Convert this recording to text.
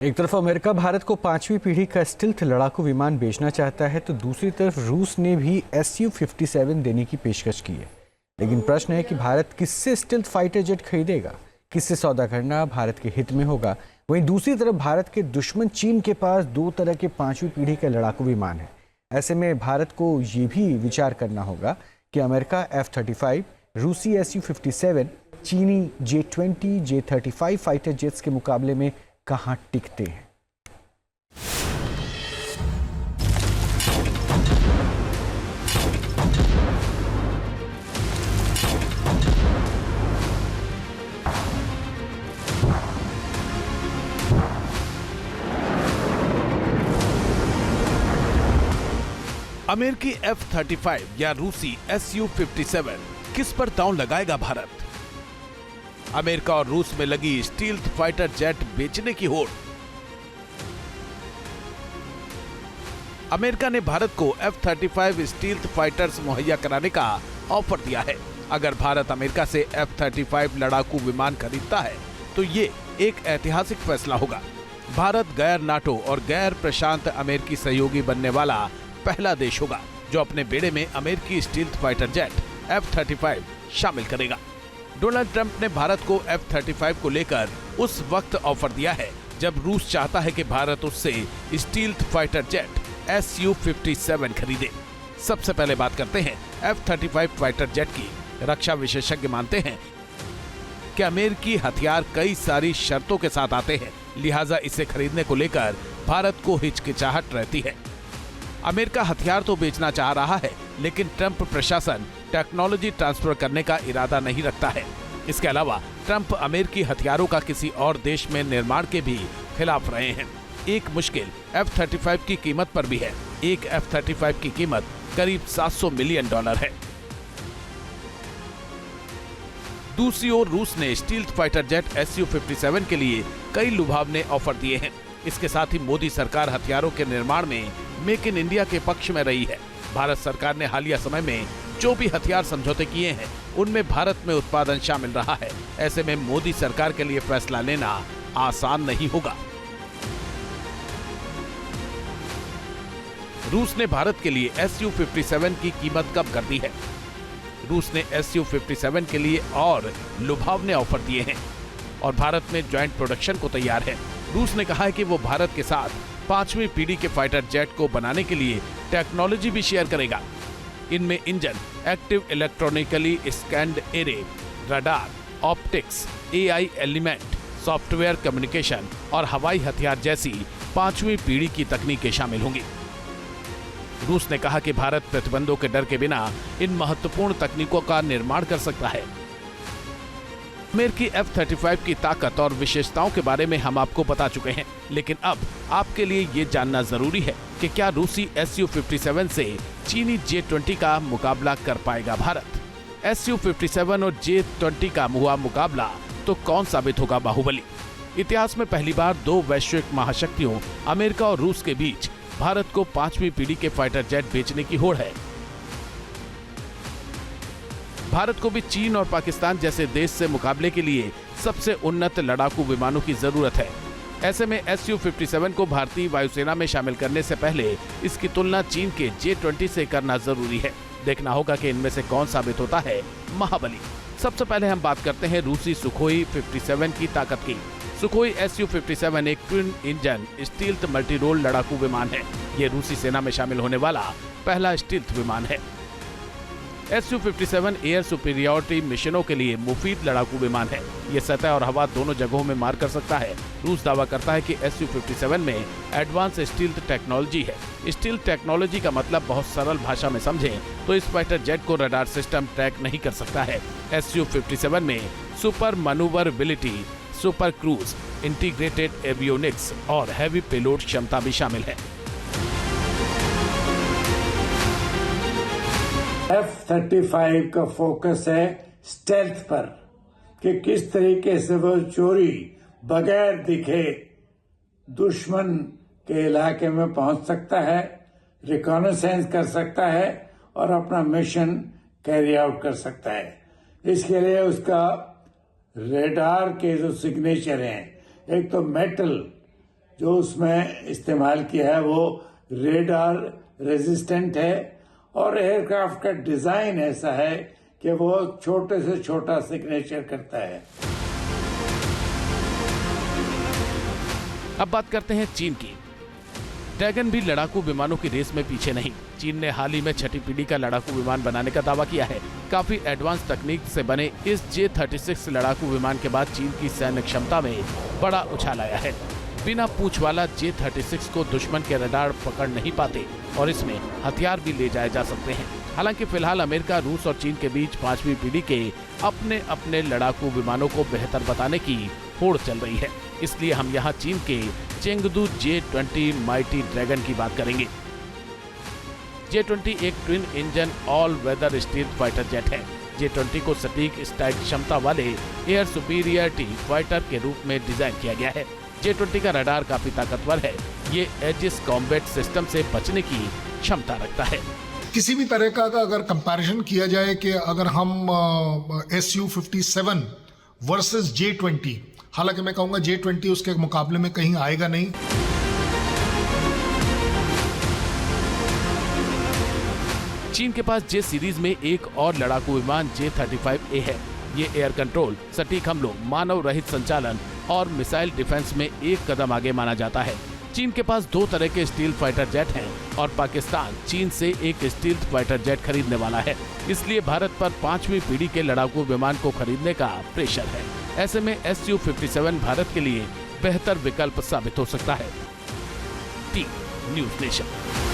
एक तरफ अमेरिका भारत को 5वीं पीढ़ी का स्टिल्थ लड़ाकू विमान बेचना चाहता है तो दूसरी तरफ रूस ने भी Su-57 देने की पेशकश की है। लेकिन प्रश्न है कि भारत किससे स्टिल्थ फाइटर जेट खरीदेगा, किससे सौदा करना भारत के हित में होगा। वहीं दूसरी तरफ भारत के दुश्मन चीन के पास 2 तरह के 5वीं पीढ़ी के लड़ाकू विमान है। ऐसे में भारत को ये भी विचार करना होगा कि अमेरिका F-35, रूसी Su-57, चीनी J-20, J-35 फाइटर जेट्स के मुकाबले में कहां टिकते हैं। अमेरिकी F-35 या रूसी Su-57 किस पर दांव लगाएगा भारत? अमेरिका और रूस में लगी स्टील्थ फाइटर जेट बेचने की होड़। अमेरिका ने भारत को F-35 स्टील्थ फाइटर्स मुहैया कराने का ऑफर दिया है। अगर भारत अमेरिका से F-35 लड़ाकू विमान खरीदता है तो ये एक ऐतिहासिक फैसला होगा। भारत गैर नाटो और गैर प्रशांत अमेरिकी सहयोगी बनने वाला पहला देश होगा जो अपने बेड़े में अमेरिकी स्टील्थ फाइटर जेट F-35 शामिल करेगा। डोनाल्ड ट्रंप ने भारत को F-35 को लेकर उस वक्त ऑफर दिया है जब रूस चाहता है कि भारत उससे स्टील्थ फाइटर जेट Su-57 खरीदे। सबसे पहले बात करते हैं F-35 फाइटर जेट की। रक्षा विशेषज्ञ मानते हैं कि अमेरिकी हथियार कई सारी शर्तों के साथ आते हैं, लिहाजा इसे खरीदने को लेकर भारत को हिचकिचाहट रहती है। अमेरिका हथियार तो बेचना चाह रहा है, लेकिन ट्रंप प्रशासन टेक्नोलॉजी ट्रांसफर करने का इरादा नहीं रखता है। इसके अलावा ट्रंप अमेरिकी हथियारों का किसी और देश में निर्माण के भी खिलाफ रहे हैं। एक मुश्किल F-35 की कीमत पर भी है। एक F-35 की कीमत करीब $700 मिलियन है। दूसरी ओर रूस ने स्टील्थ फाइटर जेट Su-57 के लिए कई लुभावने ऑफर दिए हैं। इसके साथ ही मोदी सरकार हथियारों के निर्माण में मेक इन इंडिया के पक्ष में रही है। भारत सरकार ने हालिया समय में जो भी हथियार समझौते किए हैं उनमें भारत में उत्पादन शामिल रहा है। ऐसे में मोदी सरकार के लिए फैसला लेना आसान नहीं होगा। रूस ने भारत के लिए Su-57 की कीमत कम कर दी है। रूस ने Su-57 के लिए और लुभावने ऑफर दिए हैं और भारत में ज्वाइंट प्रोडक्शन को तैयार है। रूस ने कहा है कि वो भारत के साथ 5वीं पीढ़ी के फाइटर जेट को बनाने के लिए टेक्नोलॉजी भी शेयर करेगा। इनमें engine, active electronically scanned array, radar, optics, AI element, software communication और हवाई हथियार जैसी 5वीं पीढ़ी की तकनीकें शामिल होंगी। रूस ने कहा कि भारत प्रतिबंधों के डर के बिना इन महत्वपूर्ण तकनीकों का निर्माण कर सकता है। अमेरिकी F-35 की ताकत और विशेषताओं के बारे में हम आपको बता चुके हैं, लेकिन अब आपके लिए ये जानना जरूरी है कि क्या रूसी Su-57 से चीनी J-20 का मुकाबला कर पाएगा भारत? Su-57 और J-20 का हुआ मुकाबला तो कौन साबित होगा बाहुबली? इतिहास में पहली बार 2 वैश्विक महाशक्तियों अमेरिका और रूस के बीच भारत को 5वीं पीढ़ी के फाइटर जेट बेचने की होड़ है। भारत को भी चीन और पाकिस्तान जैसे देश से मुकाबले के लिए सबसे उन्नत लड़ाकू विमानों की जरूरत है। ऐसे में Su-57 को भारतीय वायुसेना में शामिल करने से पहले इसकी तुलना चीन के J-20 से करना जरूरी है। देखना होगा कि इनमें से कौन साबित होता है महाबली। सबसे पहले हम बात करते हैं रूसी सुखोई 57 की ताकत की। सुखोई Su-57 एक twin engine stealth multi role लड़ाकू विमान है। ये रूसी सेना में शामिल होने वाला पहला स्टील्थ विमान है। Su-57 एयर सुपीरियरिटी मिशनों के लिए मुफीद लड़ाकू विमान है। ये सतह और हवा दोनों जगहों में मार कर सकता है। रूस दावा करता है कि Su-57 में एडवांस स्टील्थ टेक्नोलॉजी है। स्टील्थ टेक्नोलॉजी का मतलब बहुत सरल भाषा में समझें तो इस फाइटर जेट को रडार सिस्टम ट्रैक नहीं कर सकता है। Su-57 में super manoeuvrability, super cruise, integrated avionics और हैवी पेलोड क्षमता भी शामिल है। F-35 का फोकस है स्टेल्थ पर कि किस तरीके से वो चोरी बगैर दिखे दुश्मन के इलाके में पहुंच सकता है, रिकॉनेसेंस कर सकता है और अपना मिशन कैरी आउट कर सकता है। इसके लिए उसका रेडार के जो सिग्नेचर हैं, एक तो मेटल जो उसमें इस्तेमाल किया है वो रेडार रेजिस्टेंट है और एयरक्राफ्ट का डिजाइन ऐसा है कि वो छोटे से छोटा सिग्नेचर करता है। अब बात करते हैं चीन की। ड्रैगन भी लड़ाकू विमानों की रेस में पीछे नहीं। चीन ने हाल ही में 6ठी पीढ़ी का लड़ाकू विमान बनाने का दावा किया है। काफी एडवांस तकनीक से बने इस J-36 लड़ाकू विमान के बाद चीन की सैन्य क्षमता में बड़ा उछाल आया है। बिना पूंछ वाला J-36 को दुश्मन के रडार पकड़ नहीं पाते और इसमें हथियार भी ले जाए जा सकते हैं। हालांकि फिलहाल अमेरिका, रूस और चीन के बीच 5वीं पीढ़ी के अपने अपने लड़ाकू विमानों को बेहतर बताने की होड़ चल रही है। इसलिए हम यहाँ चीन के चेंगडू J-20 माइटी ड्रैगन की बात करेंगे। J-20 एक twin engine all weather stealth fighter jet है। J-20 को सटीक स्ट्राइक क्षमता वाले एयर सुपीरियरिटी फाइटर के रूप में डिजाइन किया गया है। J-20 का रडार काफी ताकतवर है। ये एजिस कॉम्बैट सिस्टम से बचने की क्षमता रखता है। किसी भी तरह का अगर कंपैरिजन किया जाए कि अगर हम Su-57 वर्सेस J-20, हालांकि मैं कहूंगा J-20 उसके मुकाबले में कहीं आएगा नहीं। चीन के पास J सीरीज में एक और लड़ाकू विमान J-35A है। ये एयर कंट्रोल, सटीक हमलों, मानव रहित संचालन और मिसाइल डिफेंस में एक कदम आगे माना जाता है। चीन के पास 2 तरह के स्टील्थ फाइटर जेट हैं और पाकिस्तान चीन से एक स्टील्थ फाइटर जेट खरीदने वाला है। इसलिए भारत पर 5वीं पीढ़ी के लड़ाकू विमान को खरीदने का प्रेशर है। ऐसे में Su-57 भारत के लिए बेहतर विकल्प साबित हो सकता है। T news nation.